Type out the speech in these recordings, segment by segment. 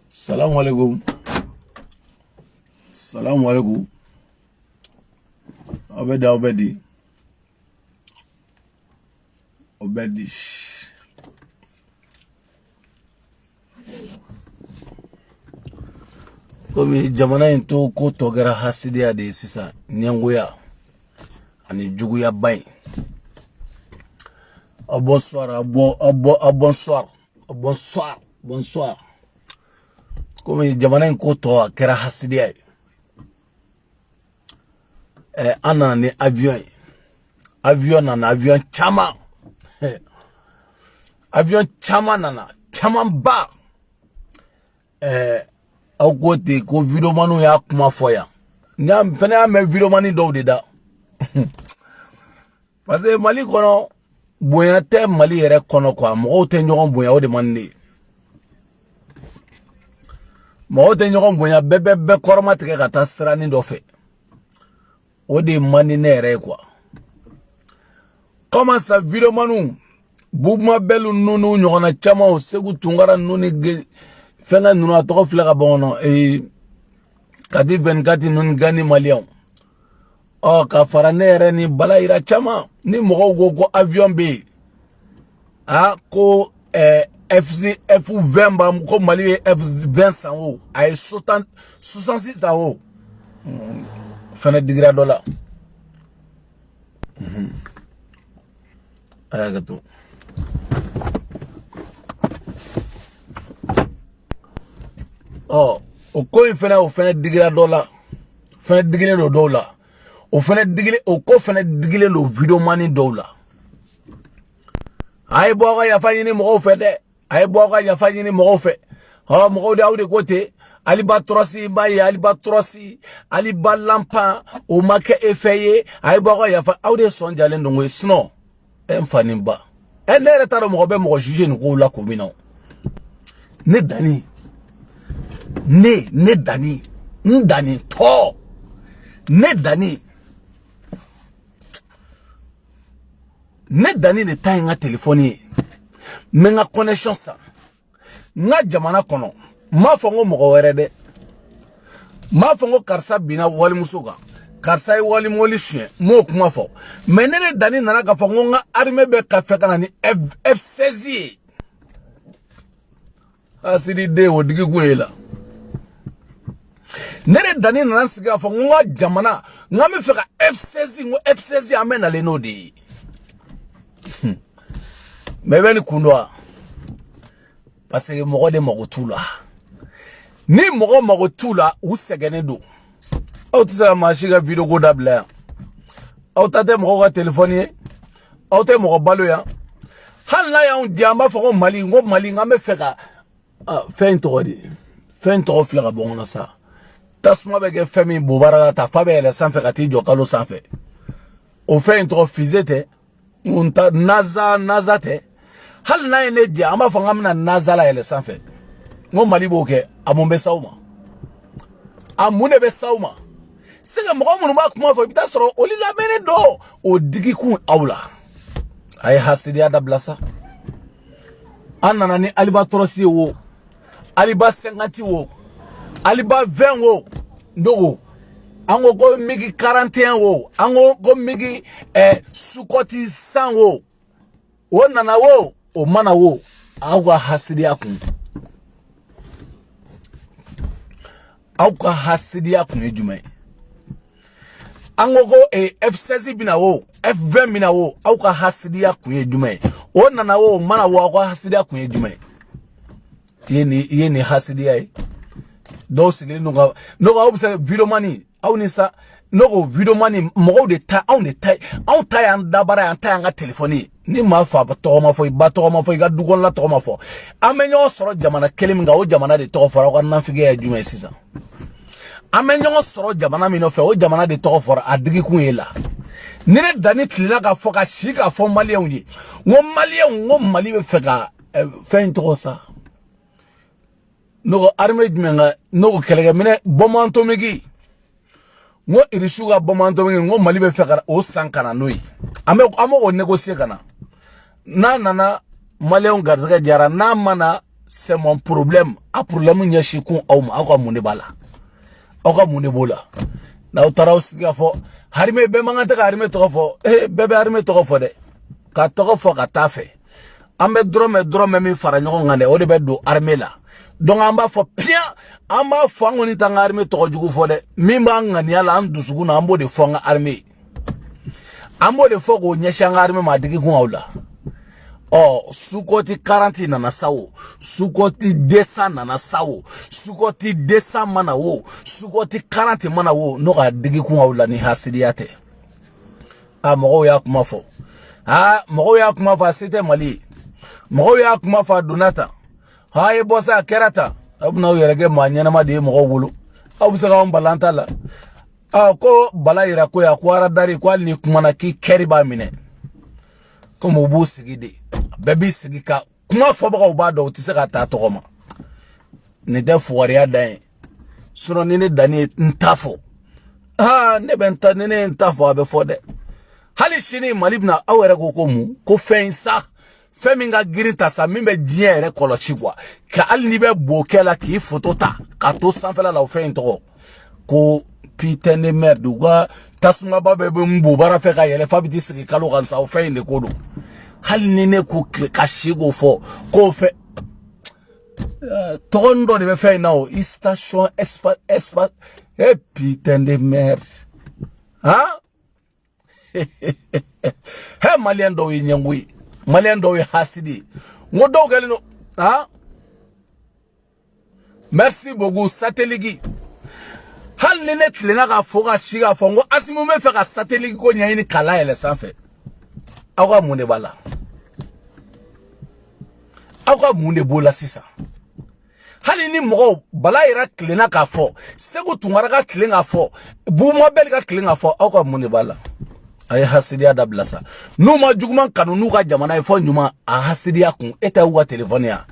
Salam alaikum. Salam alaikum. Obedi. Komi jamana into ko togera hasidiya de sisa nyangoya ani juguya bay. Bonsoir. Komi jamana into to kera hasidiya. Ana ni avion chama. Avion chama nana chama ba. Agote ko video manu ya kuma foya. Nyam fene ame video mani do de da. Parce que Mali kono boya te Mali yere kono kwa mo te nyogon boya o de manne. Mo te nyogon boya bebe korma te ka ta srani do fe. O de mani nere kwa. Comment ça video manu buma belu nunu nyogona chama o segu tungara nuni fenga nunu atoko flega bono kadi 24 nun gani malion ka faranere ni bala ira chama ni mogo go avion be ko F20 ba ko Mali F20 sanwo ay 66 sanwo fana digra dollar ayagato o ko fene digira dola fene digile do dola o fene digile o ko fene digile lo video mani dola ay boga ya fanyini mo fe de ay boga ya fanyini mo fe ha mo de awde côté alibatrosi baye alibatrosi alibalampa o make efeye ay boga ya fa awde sonjale ndongo sino enfanimba enere taro mo be mo juger ni ko la komino ne dani ne dani to ne dani ne ta nga telefoni me nga connexion sa nga jamana kono ma fongo mo were de ma fongo karsa bina wali musuga karsa yi wali moli chien mo kuma fo me ne dani nana ka fongo nga arme be ka fe kana ni F16 asidi de wodigi kuela nere dani nana siga fo nga jamana nga me feka F16 amena le nodi mebeni kundwa parce que mogo de mogotula ni mogo mogotula usegene do au tisa mashiga video go dabla au tate mogo ka telefoni au te mogo balo ya hala ya un diamba fo Mali nga me feka fento flega bonona sa tasma bege femi bobara ta fabele sanfe kati jokalo sanfe o fe intro fizete unta nazate hal na ene dia ama fanga mina nazala ele sanfe ngo Mali boke amombe sauma amune be sauma sega mo mo ma kuma fo bita soro olila mene do o digi ku awla ay hasidia da blasa anana ni alibatrosi wo aliba 50 wo aliba 20 wo ndogo ango go migi 41 wo ango go migi sukoti 100 wo wonana wo o mana wo agwa hasidi akun ejumai ango go F16 bina wo F20 bina wo agwa hasidi akun ejumai wonana wo mana wo agwa hasidi akun ejumai yeni hasidi ai dos le no obse video mani au nisa no video mani mo de ta au ta ndabara anta nga telefoni ni ma fa ba to ma fo ga dugon la to ma fo amenyo soro jamana kelim nga o jamana de to fora ko nan fige ya juma sisa amenyo soro jamana mi no fe o jamana de to fora adigi kun yela ni ne dani tlila ka fo ka shika fo malien yi ngo mali be fe ka fe to sa no arme menga no kelega mine bomanto megi ngo irishuga bomanto megi ngo Mali be fe ka o sankana noyi amo o négocier kana na nana Malien garzega jara na mana c'est mon problème a problème nya shikun awma akwa munde bala akwa munde bola na utaraw siga fo harime be mangata ka harime to fo bebe harime to fo de ka to fo ka tafe ambe drome mi fara nyon ngane o de be do armée la donc amba fo pia amba fo ngoni tanga armée to jugu fo de mi ma ngani ala andusugu na ambo de fo nga armée ambo de fo go nyesha nga armée ma digi kun awla oh sukoti 40 nana sawo sukoti 200 nana sawo sukoti 200 mana wo sukoti 40 mana wo no ga digi kun awla ni hasidiyate mogo ya kuma fo mogo ya kuma fa c'était Mali mogo ya kuma fa Donata e bossa kerata abna yerege manyana ma de mogo wulu abusa ga balanta la ko bala ira ko ya kwara dari ko ni kuma na ki keriba mine ko mo bu sigide baby sigika kuma fo ba ba do ti se ka ta to ma ne de fuwaria dan suno ne dani ntafo ne benta ne ntafo abe fo de hali shini malibna awere ko mu ko fensa feminga girinta sa mimbe diere kolo chigwa ka ali ni be bokela ki photo ta ka to sanfela la ofen to ko pitene merdu ga tasuma babe mbu bara fe ka yele fabiti siki kalo kan sa ofen ne kodo hali ni ne ko ka shigo fo ko fe tondo de be fe na o station espace e pitene mer he Malien do nyangui Malien do hasidi ngodo galino merci beaucoup satelligi hal ne net le na ka foga shiga fongo asimu me fe ka satelligi ko nyani kala ele sanfe akwa munde bala akwa munde bola sisa hali ni mogo bala ira klena ka fo sego tungara ka klenga fo bu mobile ka klenga fo akwa munde bala ay hasidiya da blasa numa juguman kanunu ka jamana ifo nyuma a hasidiya kun eta wa telefone ya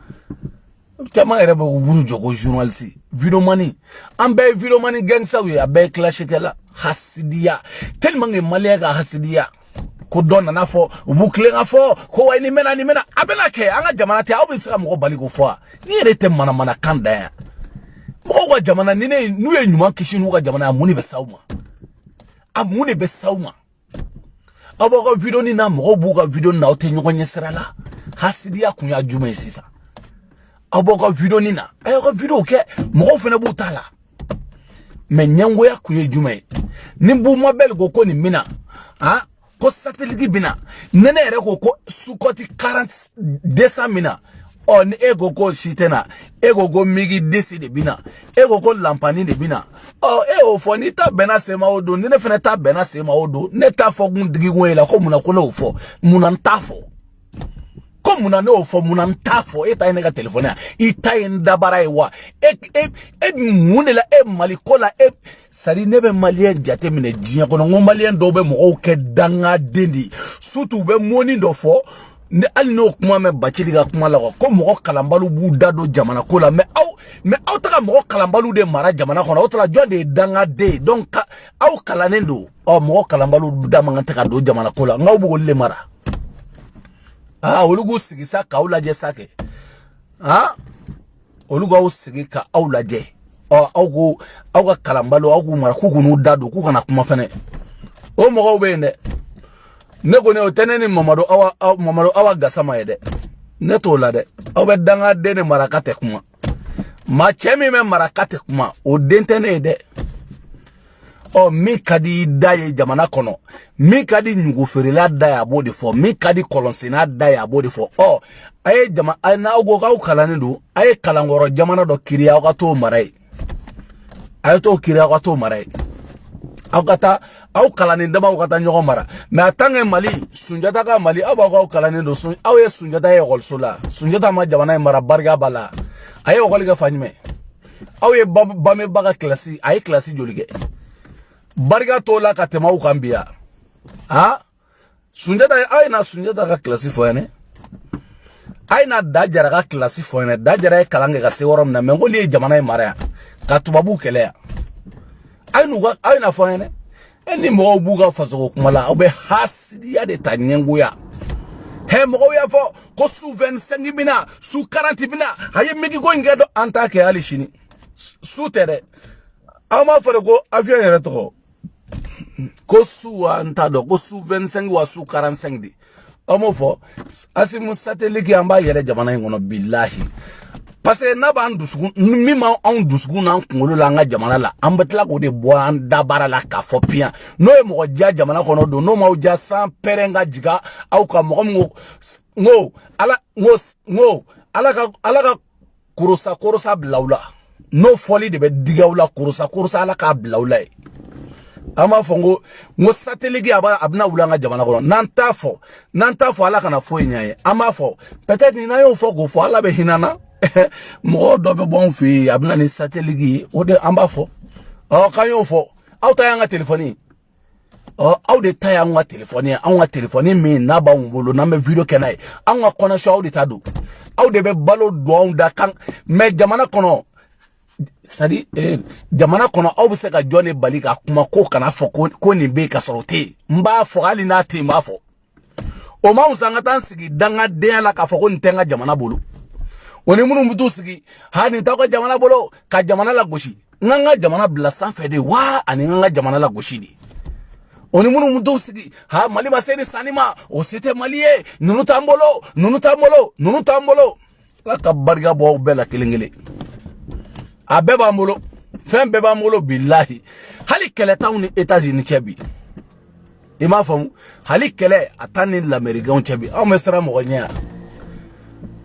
tama ere bo buru jogo journaliste video mani ambe video mani gangsa we abe clash kala hasidiya tellement que Malien ka hasidiya ko donna na fo bu klenga fo ko wa ni mena abena ke anga jamana te awu sika mo bali ko fo ni ere te mana kanda ya mo ko jamana ni ne nu e nyuma kishinu ka jamana amuni be sauma aboko video ni na mo buka video na ote nyonye serala hasidiya kunya juma sisa aboko video ni na ayoko video ke mo fene butala me nyango ya kunya juma ni bu mobile go ko ni mina ko satellite bina nene ere ko sukoti 40 200 mina on ego ko shitena ego go migi desi de bina ego ko lampani de bina fo ni ta bena sema odo ni ne fene ta bena sema odo ne ta fo gun digi wela ko muna ko no fo muna ntafo ko muna no fo muna ntafo eta ine ka telefone ita enda bara wa munela malikola sari nebe Malien jate mine jinya ko no Malien do be mo ke danga dendi surtout be moni do fo ne alino kuma me bachili ga kuma la ko mo kalambalu bu dado jamana ko la mais aw taka mo kalambalu de mara jamana ko aw tala jonde danga de donc aw kalanendo mo kalambalu da manga taka do jamana ko la ngaw bu le mara olugo sigi sa ka ula je sake olugo sigi ka awla je aw ga kalambalu aw gu mara ku gunu dado ku kana kuma fene o mo go be ne ne ko ne o teneni mamado awa gasama yede ne to la de aw be danga de ne marakate kuma ma chemi me marakate kuma o dentene de mi kadi daye jamana kono mi kadi nyugo ferela daya bodi fo mi kadi kolonsina daya bodi fo aye jama na ogo ka kalane do aye kalangoro jamana do kiriya ka to marai aye to kiriya ka to marai awkata aw kalani ndama awkata nyogo mara mais atange Mali sunjata ka Mali abago kalani do sun awe sunjata e golsola sunjata ma jamana mara barga bala aye ogolga fanyme awe bame baga klasi aye klasi jolige barga tola ka tema u kambia sunjata aye na sunjata ka klasi foyane aye na dajara ka klasi foyane dajara e kalange ka se worom na mengoli jamana mara ka tubabu kelea ay na fane eni mo buga faso kuma la obe hasidiya de tanyengo ya he mo ya fo ko su 25 bina su 40 bina haye migi ko ngedo anta ke ali shini su tere ama fere ko avion yere to ko su anta do ko su 25 wa su 45 di amo fo asimu satellite amba yere jamana ngono billahi parce que na ba ndusugu mima on dusugu na ngolo la nga jamana la ambetla ko de bo an dabara la ka fo pia no e mo ja jamana kono do no ma ja san perenga jiga au ka mo ngo ala ka kurusa blawla no foli de be digawla kurusa ala ka blawla ama fongo ngo satellite aba abna ulanga jamana kono nanta fo ala kana fo nyaye ama fo peut-être ni na yo fo go fo ala be hinana mo do be bon fi abna ni satellite o de amba fo o kanyo fo auta yanga telefoni o aude tayanga telefoni anga telefoni mi na ba ngolo na me video kenai anga connection aude tadu aude be balo do da kan me jamana kono sadi jamana kono au be se ka jone balika kuma ko kana fo ko ni be ka sorote mba fo ali na te mba fo o ma usanga tan sigi danga de la ka fo ko ntenga jamana bolu oni munu mutu sigi hani ta ko jamana bolo ka jamana la goshi nganga jamana bla san fede wa ani nganga jamana la goshi di oni munu mutu sigi ha mali baseni sanima o sete malie nunu tambolo la ka barga bo bela kilingile abeba mbolo fen beba mbolo billahi hali kele tawni États-Unis chebi ima famu hali kele atani l'américain chebi aw mesra mo nya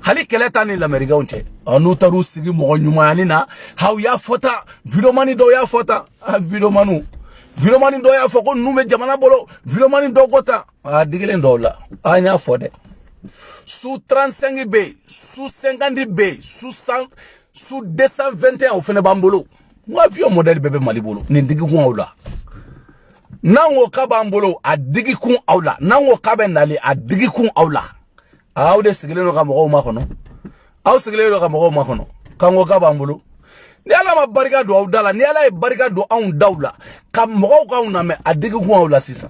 hali kele tani l'américain che anu taru sigi mo nyumani na haw ya fota videomani do ya fota videomani do ya foko nume jamana bolo videomani do gota digile ndola anya fode sous 35 b sous 50 b sous 100 sous 221 au fene bambolo ngwa vio model bebe malibolo ni digi kun awla nango ka bambolo a digi kun awla nango ka ben dali a digi kun awla awde sigile no ka mo ma kono aw sigile no ka mo ma kono kango ka bambolo ni ala ma barika do awdala ni ala e barika do aw dawla kam mo ka na me a digi kun awla sisa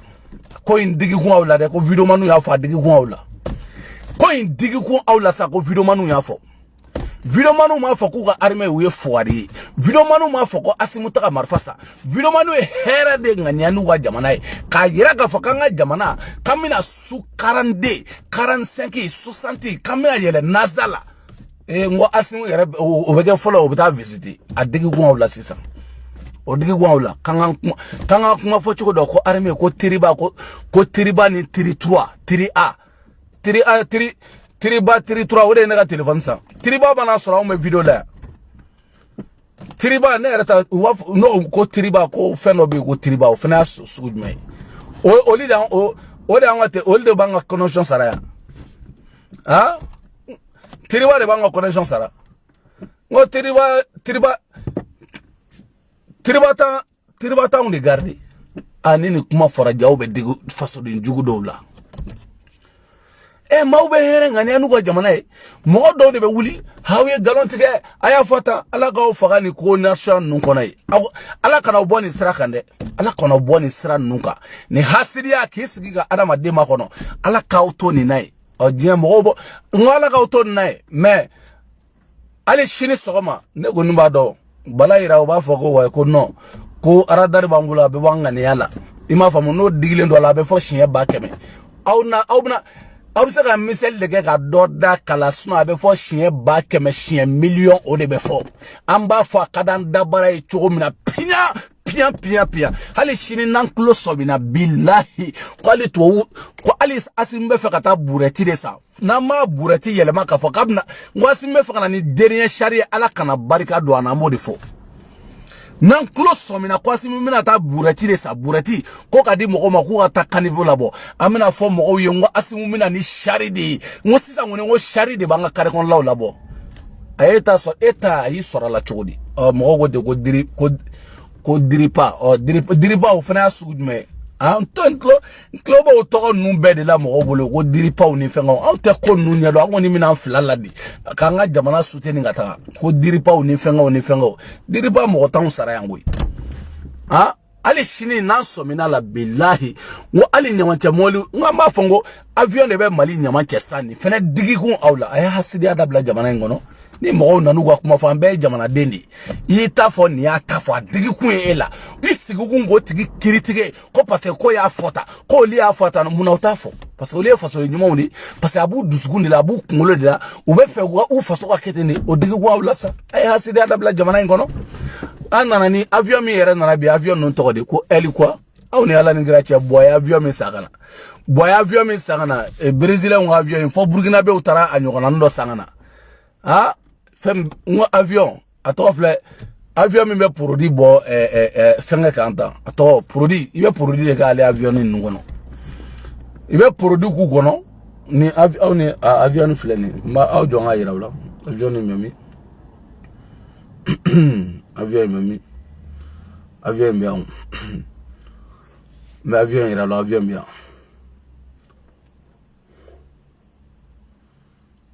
ko in digi kun awla de ko video manu ya fa digi kun awla ko in digi kun awla sa ko video manu ya fo video manu ma foko ka armée uye foari video manu ma foko asimuta ka marfasa video manu e hera de nganyanu wa jamana e ka yira ka fakanga jamana kamina su 42 45 60 kamina yele nazala ngo asimu yere obege follow obita visiter adigi ku awla sisa odigi ku awla kanga kuma fo chiko do ko armée ko tiriba ni tiri 3 tiri a tiriba 3 wode ne ka téléphone sa tiriba bana sura o me video la tiriba ne reta no ko tiriba ko feno be ko tiriba o fena sugme o li dan o de angate o de banga connection sara ya ha tiriba de banga connection sara ngo tiriba ta on de garder anini kuma fora jaw be digu faso din jugu dowla maube here ngani anu ko jamana e mo do de be wuli hawe galon tige aya fata ala ga o fagani ko nation nun konai ala kana boni sira kande ala kana boni sira nunka ni hasidiya kisigi ga adama de makono ala ka auto ni nai o je mo bo ngala ka auto ni nai me ale shini sogoma ne go numba do bala ira o ba fogo wa ko no ko aradari bangula be wangani yala ima famu no digile ndo la be fo shin ba keme awna abse ka misel de ka doda kala sunu abe fo chien ba keme chien million o de be fo amba fo kadan dabara e chogomina pia hali shini nan klo sobina billahi kwali to ko ali asimbe fe kata bureti de sa na ma bureti yelema ka fo kabna ngwasimbe fe kana ni dernier sharia ala kana barika do ana modi fo nan klo somina kwasi mina ta burati de sa burati ko kadi mo ma ko ta kanivo labo amina fo mo yengo asimu mina ni sharidi ngo sisa ngone ngo sharidi banga kare kon law labo ayeta so eta yi sora la chodi mo go de ko diripa diripa o fana sugme an ton klo ba o to nu bede la mo go ko diripa o ni fengo an te ko nu nya do ngoni mina flala di kanga jamana suteni ngata ko diripa o ni fengo diripa mo tan sara yango ali sini na somina la billahi wo ali nyamanche molu ngamba fongo avion de be mali nyamanche sani fene digi kun awla aya hasidi adabla jamana ngono ni mo nanu kwa kuma fambe jamana dendi ita fo ni ata fo digi kun ela isigu kun go tigi kiritige ko parce ko ya fota ko li ya fota muna utafo parce que li faso nyuma woni parce que abu dusugundi la abu kungolo de la ube fe u faso ka keteni o digi kun awla sa aya hasidi adabla jamana ngono anana ni avion mi yere nana bi avion non to de ko eli quoi aw ni ala ni gratia boy avion mi sagana e brésilien ngo avion fo burkina be utara anyokana ndo sangana ha fem ngo avion atofle avion mi be produit bo fenga kanta ato produit ibe produit de ga le avion ni ngono ibe produit ku gono ni aw ni avion fleni ma aw jonga yira wala avion ni memi avion memi avion bien mais avion ira là avion bien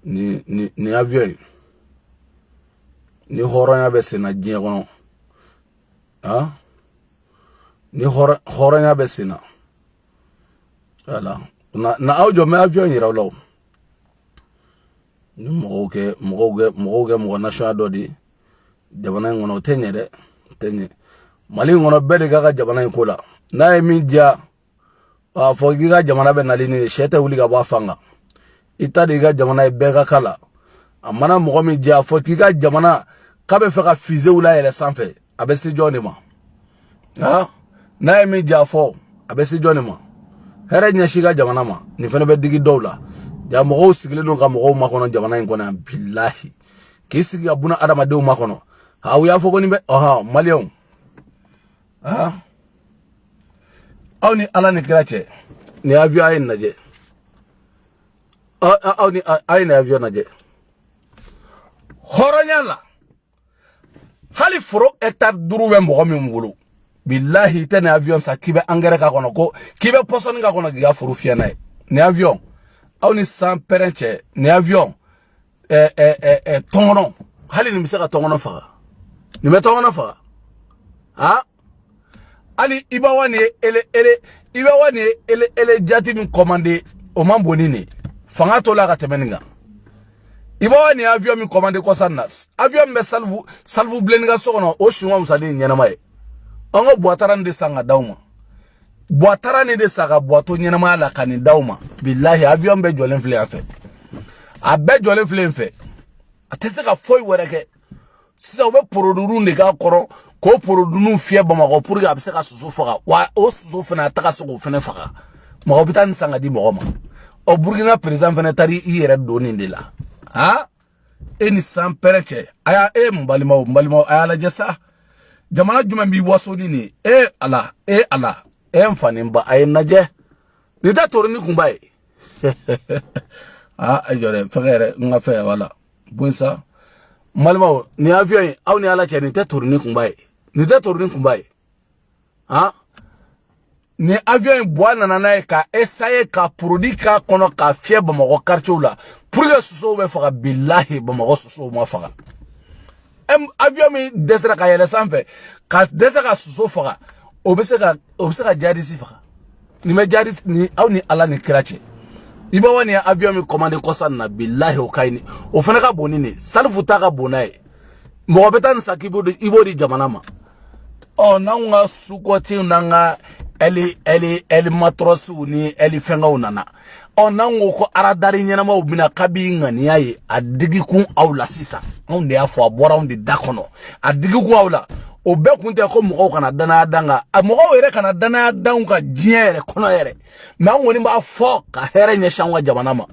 ni avion ni horanya be sena dien kono ah ni horanya be sena voilà na audio mais avion ira là ni mo national dodi jabana ngono tenye de tenye mali ngono bede gaga jabana kola na eminja fo giga jamana be nalini shete wuli ga ba fanga ita de ga jamana be ga kala amana mo mi ja fo giga jamana ka be fe ga fize wula yele sanfe abesi joni ma ha na eminja fo abesi joni ma here nya shiga jamana ma ni fene be digi dowla ja mo sigile no ga mo ma kono jamana ngona billahi kisi abuna adama de ma kono ha ya fo ni be aha malion ah aw ni ala ni grache ni avion ay naje aw ni ay na avion naje horonyala hali furo etar duru be mo mi ngulu billahi tane avion sa kibe angere ka kono ko kibe poson ka kono ga furu fiena ni avion aw ni sans perenche ni avion tongono hali ni misaka tongono faga ni metongono faga ha ali ibawani ele jati min commandé o mamboni ni fanga to la ka temeninga ibawani avion min commandé ko sannas avion be salvu blenga sokono o shuma musali nyenama e ongo boataran de sanga dauma boataran de saga boato nyenama la kani dauma billahi avion be jolen fle afa abbe jolen fle mfe atese ka foy wereke si ça veut produire les gars koro ko produire nous fier bamako pour ga bse ka susu faga wa o susu fena ta ka suku fena faga mo bitan sanga di mo ma o burkina président fena tari yere doni ndila ha eni sans pereche aya mbalimo aya la jessa jamana juma bi waso ni ala mfani mba ay naje ni da torni kumbai ajore fere nga fe wala bunsa malma ni avion aw ni ala chani te tourner kumbai ha ni avion bwana nana ka essayer ka produit ka kono ka fièvre mo quartier la pour que soso be faka billahi ba mo soso mo faka avion mi desra ka yele sanfe ka desra ka soso faka obeseka jadi si faka ni me jadi ni aw ni ala ni krache iba wani avion mi commandé kosan na billahi o kaini o fana ka bonini salfu ta ka bonaye mo betan sakibo ibodi jamana ma o nanga sukoti nanga eli matrosu ni eli fenga unana o nango ko aradari nyana ma obina kabi ngani yayi adigi kun awla sisa on de afo abora on de dakono adigi kun awla o be kunte ko mo kana dana danga mo were kana dana danga jiere kono yere ma ngoni ba fo ka here nya shanwa jamana ma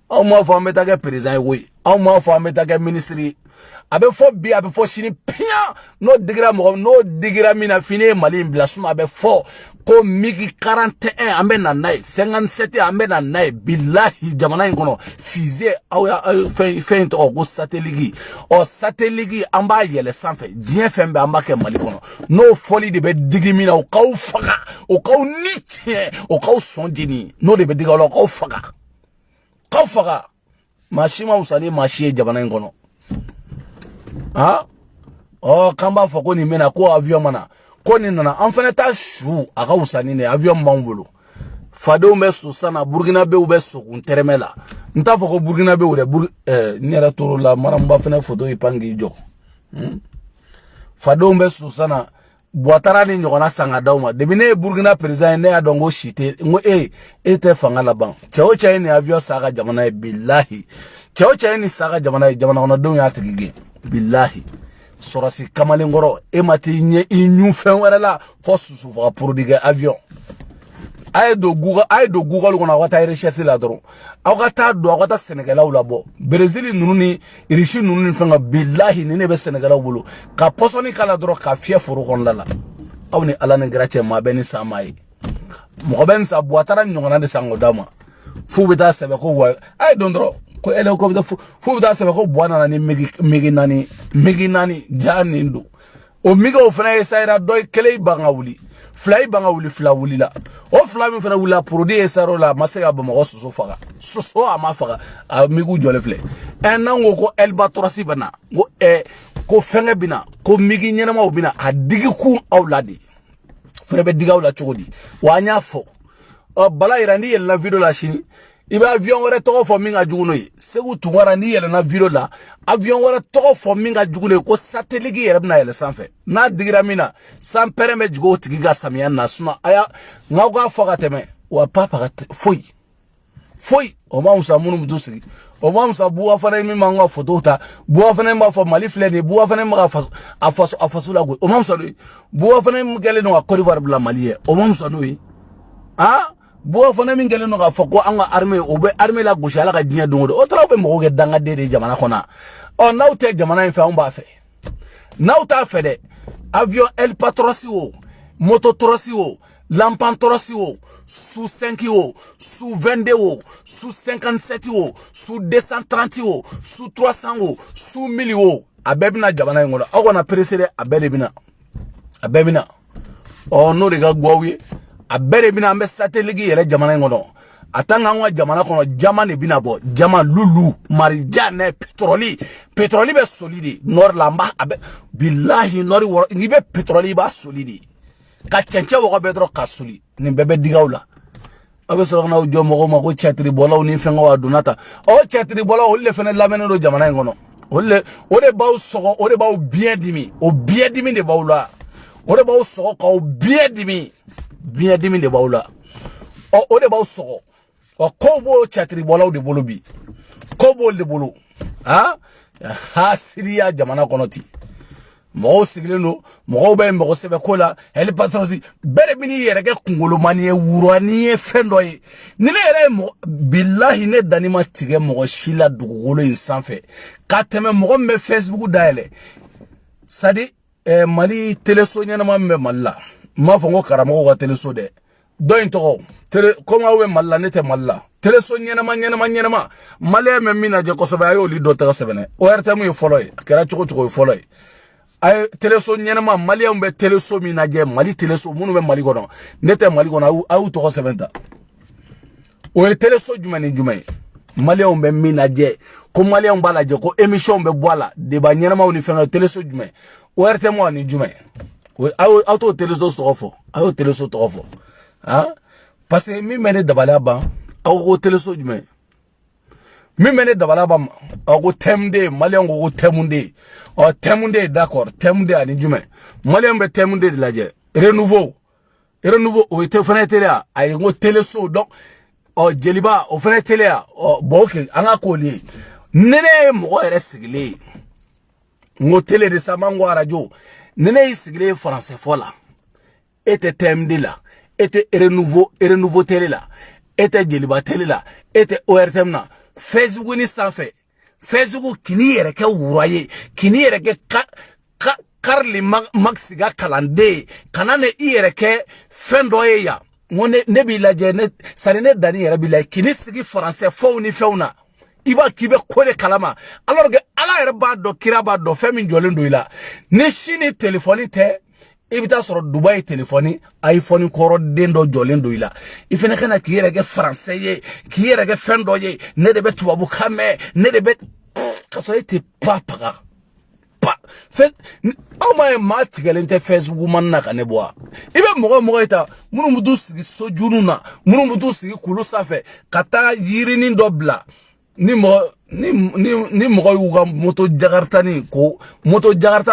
o mo fo meta ke president we o mo fo meta ke ministry abe fo bi abe fo shini pia no digira mina fini mali blasuma abe fo ko migi 41 ambe na nai 57 ambe na nai billahi jamana ngono fize aw feint o go satelligi o satelligi amba yele sanfe bien fembe amba ke mali kono no foli de be digi mina o kaw faga o kaw niche o kaw sondini no de be diga o kaw faga mashima usani mashie jamana ngono ha o kamba foko ni mena ko avion mana koni nana an fana ta shu aga usani ne avion bangolo fado me so sana Burkina be ube so kunteremela nta foko Burkina be ure nyara toro la maramba fana photo ipangi jo fado me so sana boatara ni nyogona sanga dauma debine Burkina president ne adongo shite ngo ete fanga la ban chao cha ni avion saga jamana billahi chao cha ni saga jamana ona don ya tigige billahi sorasi kamalengoro emati nye inyu fen wala fo susu fo produire avion ay do google kona wata recherche la doro awata do awata Sénégal la bo Brésil nununi richi nununi fanga billahi ne be Sénégal bolo ka posoni kala doro ka fie foro kon la awni ala ne gratie ma beni samay mo ben sa boatara nyongana de sango dama fu beta sebe ko wa ay dondro ko ele ko fu beta sebe ko boana na ni megi nani jani ndu o miga o fana esaira doy kele banga wuli fly banga wuli fla wuli la o fla mi fana wula produit esaro la masega ba mo so faga so ama faga migu jole fle en nango ko elbatrosi bana go ko fenge bina ko migi nyenama o bina adigi ku awladi fere be diga wala chogodi wanya fo bala irandi yel na video la shini iba avion wara to fo minga juguno yi segu tungara ni yel na video la avion wara to fo minga juguno ko satellite yere na yel sanfe na digira mina san permet jugo tigiga samiyan na suna aya ngawga foga teme wa papa foi o ma musa munu mudusigi o ma musa buwa fana mi manga photo ta buwa fana ma fo mali fleni buwa fana ma afasu la go o ma musa buwa fana mi gele no Côte d'Ivoire bla mali o ma musa no yi buwa fana mi gele no ga foko anga armée o be armée la gauche ala ka dinya dongo o tra be mo ge danga de jamana kona o nawte jamana fa on ba fe nawta fe de avion El Patrosi o moto trosi o lampan trosi o sous 5 o sous 22 o sous 57 o sous 230 o sous 300 o sous 1000 o abebina jamana ngola ogona presere abelebina o no de ga gwawi abelebina ambe satellite yele jamana ngono atanga ngwa jamana kono jamane bina bo jama lulu marijane petroli be solide nor lamba billahi nori woro ngibe petroli ba solide ka chenche wo be dro kasuli ni bebe digawla abe so na ujo mo ko chatri bolaw ni fenga wa dunata o chatri bolaw holle fene lamene do jamana ngono holle o de baw sogo o de baw bien dimi de bawla o de baw sogo ka o bien dimi de bawla o de baw sogo o kobo chatri bolaw de bolobi kobo de bolo ha siriya jamana konoti mo sigleno mo be mo sebe kola El Patrosi bere bini yere ke kungolo mani e wurani e fendo yi ni le yere mo billahi ne dani ma tige mo shila dugolo insanfe ka teme mo me Facebook daele sadi mali teleso nyana ma me malla ma fongo karamo ko teleso de do into koma we malla ne te malla teleso nyana ma male me mina je ko soba yo li do ta sebene o RTM yo follow kera choko follow ay teleso nyenama mali ambe teleso minaje mali teleso munu be mali gono nete mali gono au to sebenta o teleso jumani mali ambe minaje ko mali ambe laje ko émission be boala de ba nyenama oni fenga teleso jumai o RT mo ni jumai o auto teleso to fo parce que mi mene dabala ba au teleso jumai mi mene dabala ba au temde mali ngo temunde o temunde d'accord temunde ani jume malien be temunde de laje renouveau o était fenêtre ay ngo teleso donc o jeliba o fenêtre o boke anga ko li nene mo ere sigle ngo télé de samango radio nene sigle français fola était temunde là était renouveau télé là était jeliba télé là était ORTM na Facebook ni ça fait Facebook kini yere ke wuraye kini yere ke karli maxiga kalande kanane yere ke fendo ya ngone ne bilaje ne sanene dani yere bilay kini sigi français fawni fewna iba kibe kole kalama alors que ala yere ba do kira ba do femi jolendo ila ne shini téléphone te ibita soro Dubai téléphone iPhone koro dendo jolendo ila ifene kana kiyere ke français ye kiyere ke fendo ye ne de betu babu kame ne de bet kaso ete pas fait au ma tigalente Facebook man na kaneboa ibe mogo eta munu mudu sigi sojununa munu mudu sigi kulu safe kata yirinin dobla ni mogo yuga moto jakarta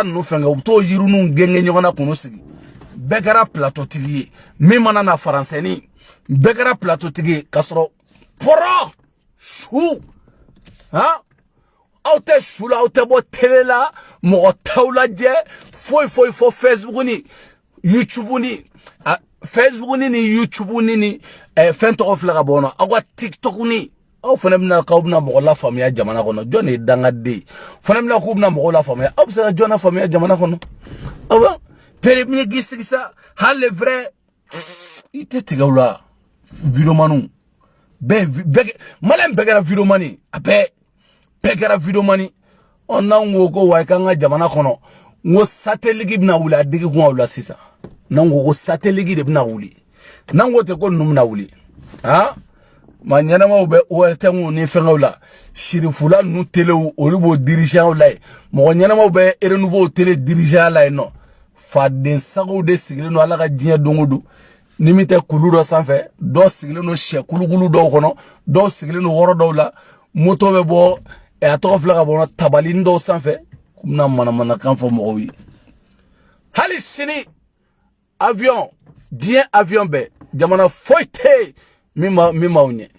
no fenga to yirunu genge nyona kuno sigi begara plateau tigi mi mana na français ni begara plateau tigi kasro poro chou hein auto chula auto bo télé la mo tawla je foi Facebook ni YouTube ni Facebook ni YouTube ni fento of la bono agwa TikTok ni aw fenamna kawbna mo la famia jamana kono joni danga de fenamna kubna mo la famia aw sa jona famia jamana kono awa pere mi gisa hal vrai ite tigawla video manu be malem begara video mani abe begara video mani onna ngoko wa kanga jamana kono ngo satellite bina wula digi ko wula sisa nango ko satellite de bina wuli nango te ko numna wuli ha manyana ma ube oertengu ni fengawla shirifula nu tele olibo dirigeant la mo nyana ma ube renouveau tele dirigeant la no fa den sago de sigile no ala ka jinya dongodu nimite kuludo sanfe do sigile no she kulugulu do kono do sigile no woro do la moto be bo e atofla ka bona tabalindo sanfe kumna mana kan fo mo wi hali sini avion dien avion be jamana foite mima unye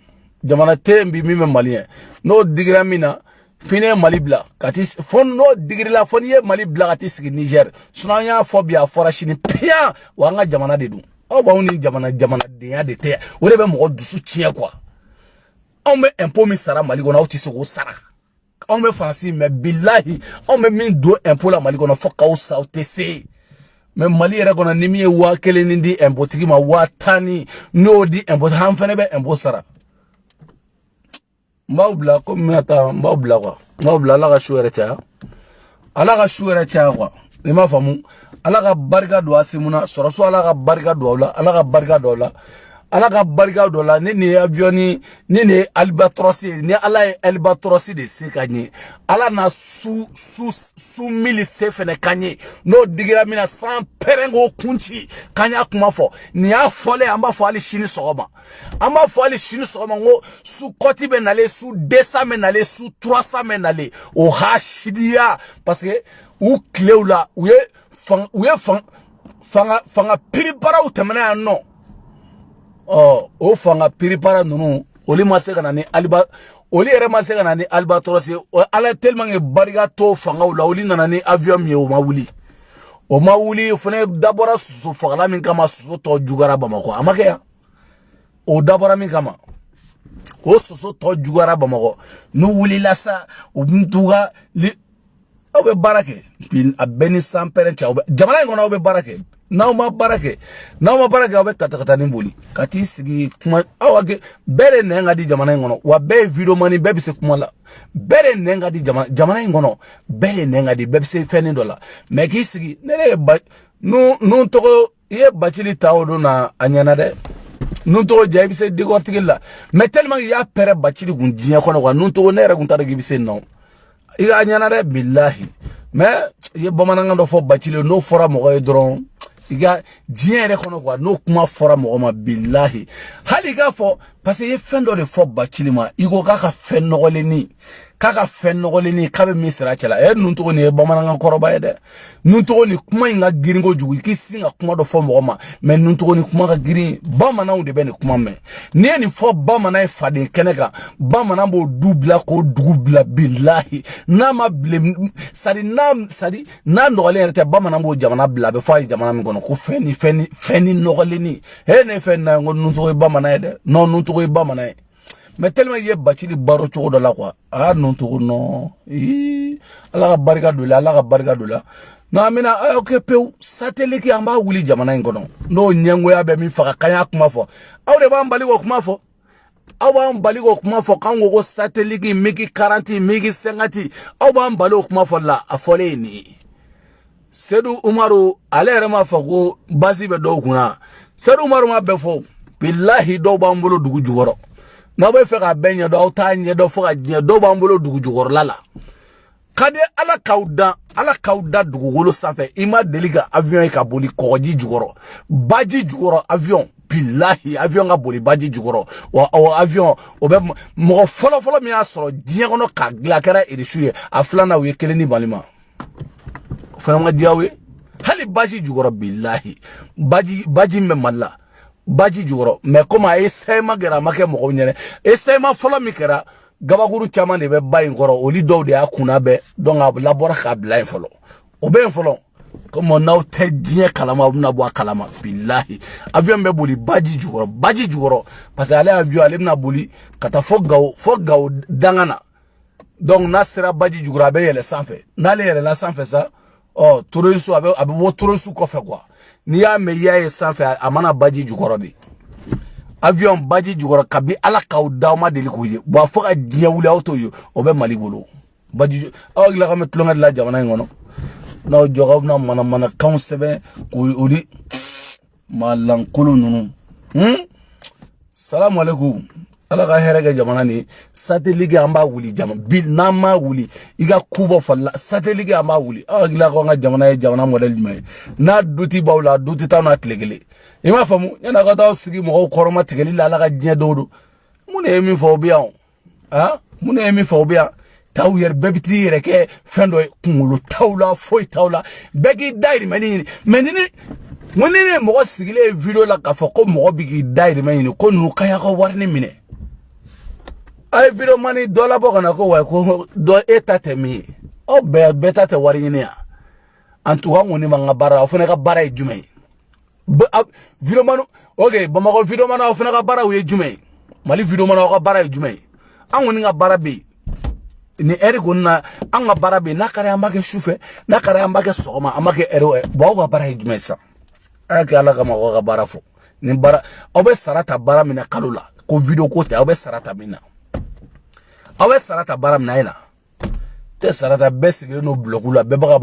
jamana tembi mime malien no digira mina fine malibla katis fon no digira fon ye malibla katis Niger sunanya phobia forashini pia wanga jamana dedu o ba uni jamana de ya de te o de be mo dusu tie kwa on me impôt mi sara mali gona uti so sara on me fancy me billahi on me min do impôt la mali gona foka o sa tc me mali era gona nimi wa kele ndi impôt tigi ma watani no di impôt han fene be impôt sara mbawbla ko mata mbawbla kwa mbawbla la ga shuere cha ala ga shuere cha kwa ima famu ala ga barga do asimuna soroso ala ga barga do la ala ga barga do la ala ga barga do la ni avion ni albatros ni ala albatros de sekanye ala na su mili sefene kanye no digira mina sans perengo kunchi kanya kuma fo ni afole amba fo ali shini sogoma amba fo ali shini sogoma ngo su koti benale su 200 menale su 300 menale o hashidia parce que ou cleula fanga piripara utemena no o fanga piripara nunu oli masega na ni alba oli ere masega na ni albatros ala tellement e bariga to fanga ula oli na ni avion mi o mawuli fone dabora su fagala min kama su to jugara bamako amake ya o dabora min kama ko su to jugara bamako no wuli lasa o mtuga li obe barake bin abeni sampere cha jamana ngona obe barake na ma barake obe kata ni mbuli kati sigi kuma awage bere nenga di jamana ngono wa be video mani be bise kuma la bere nenga di jamana ngono bere nenga di be bise feni dola meki sigi nere ba nu to ye bachili tawodo na anyana de nu to je bise digortigilla mais tellement ya pere bachili gunjiya kono wa nu to nere gunta de bise no iga anyana de billahi mais ye bamananga do fo bachili no fora mo go dron iga jiere kono kwa no kuma fora mo ma billahi hali ga fo parce que ye fendo de fo bachili ma igo kaka fennogoleni kabe misra chala nunto ni bamananga koroba ede nunto ni kuma inga giringo jugu kisinga kuma do fo mo ma mais nunto ni kuma ga girin bamana unde bene kuma me ni fo bamana fade keneka bamana bo dubla ko dubla billahi na ma blem sadi na ndogale rete bamana bo jamana bla be fa jamana mi kono ko feni nogoleni ne fenna nunto bamana ede non nunto bamana mais tellement ye bachili baro chodo la quoi non to no ala ga barika do la no amina okay pe satellite ki amba wuli jamana ngono no nyengo ya be mi faka kanya kuma fo awde ba mbali go kuma fo awa mbali go kuma fo kango go satellite ki miki 40 miki 50 awa mbali go kuma fo la afole ni Seydou Umaru ale rema fo go basi be do kuna Seydou Umaru ma be fo billahi do ba mbolo dugu jugoro na be fe ka benya do tanye do fo ka do ba mbolo dugu jugor lala kade ala kauda dugukolo sanfɛ ima deli ka avion ka boli kɔgɔji jukɔrɔ baji jukɔrɔ avion billahi avion ka boli baji jukɔrɔ wa avion o bɛ mɔgɔ fɔlɔ min y'a sɔrɔ diɲɛ kɔnɔ ka dilan kɛra Erisu ye a filanan u ye kelen ni balima o fana ma diya u ye hali baji jukɔrɔ billahi baji min bɛ Mali la baji jukɔrɔ mais comme a ye sɛma kɛra a ma kɛ mɔgɔw ɲɛna sɛma fɔlɔ min kɛra gabakuru caman de bɛ ba in kɔrɔ oli dɔw de y'a kunna bɛɛ donc a labɔra k'a bila yen fɔlɔ o bɛ yen fɔlɔ comme n'aw tɛ diɲɛ kalama aw bɛna bɔ a kalama billahi avion bɛ boli baji jukɔrɔ parce que ale avion ale bɛna boli ka taa fɔ gawo danga na donc n'a sera baji jukɔrɔ a bɛ yɛlɛ sanfɛ n'ale yɛlɛla sanfɛ sa terroriste a bɛ bɔ terroriste kɔfɛ quoi n'i y'a mɛn i y'a ye sanfɛ a mana baji jukɔrɔ de avion baji jukɔrɔ kabi ala k'aw d'aw ma deli k'o ye bon fo ka diɲɛ wuli aw t'o ye o bɛ Mali bolo baji aw hakili la k'an bɛ tulonkɛ de la jamana in kɔnɔ n'aw jɔ aw bɛna manamanakanw sɛbɛn k'o di malankolon ninnu salamu alaikum ala ka hɛrɛ kɛ jamana ni satellite an b'a wuli bil n'an ma wuli i ka kuba falla satellite an b'a wuli aw hakili la k'an ka jamana ye jamana modèle jumɛn ye n'a duti b'aw la duti t'aw n'a tile kelen i m'a faamu yan'a ka taa sigi mɔgɔw kɔrɔma tigɛli la ala ka diɲɛ don mun de ye min fɔ o bɛ yan mun de ye min fɔ o bɛ yan taw yɛrɛ bɛɛ bɛ t'i yɛrɛ kɛ fɛn dɔ ye kunkolo taw la foyi taw la bɛɛ k'i dayirimɛ ɲini mais ni ne mɔgɔ sigilen ye video la k'a fɔ ko mɔgɔ bɛ k'i dayirimɛ ɲini ko ninnu k'a y'a ka warini minɛ a ye video mani dɔ labɔ ka na ko wa ko dɔ e ta tɛ min ye aw bɛɛ ta tɛ wari ɲini yan en tout cas an kɔni b'an ka baara aw fana ka baara ye jumɛn ye video mani ok Bamakɔ video mani aw fana ka baara o ye jumɛn ye Mali video mani aw ka baara ye jumɛn ye an kɔni ka baara bɛ yen ni eri kɔni na an ka baara bɛ yen n'a kɛra an b'a kɛ sufɛ n'a kɛra an b'a kɛ sɔgɔma an b'a kɛ eri bon aw ka baara ye jumɛn ye sisan a y'a kɛ ala kama aw ka baara fɔ ni baara aw bɛ sara ta baara min na kalo la ko video ko tɛ aw bɛ sara ta min na aw bɛ sara ta baara min na a ye na tɛ sara ta bɛɛ sigilen don bloku la bɛɛ bɛ ka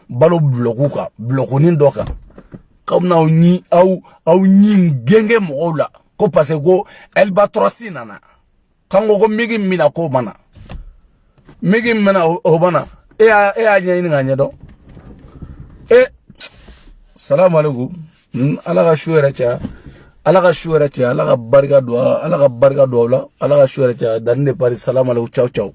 balo bloku kan blokunin dɔ kan k'aw bɛna aw ɲi gɛngɛ mɔgɔw la ko parce que ko Albatros nana k'an ko migi mina k'o mana migi mina o mana e y'a ɲɛɲini k'a ɲɛdɔn salamu alaikum ala ka su yɛrɛ caya ala ka su yɛrɛ caya ala ka barika don aw la ala ka su yɛrɛ caya danni de pari salamu alaikum ciao ciao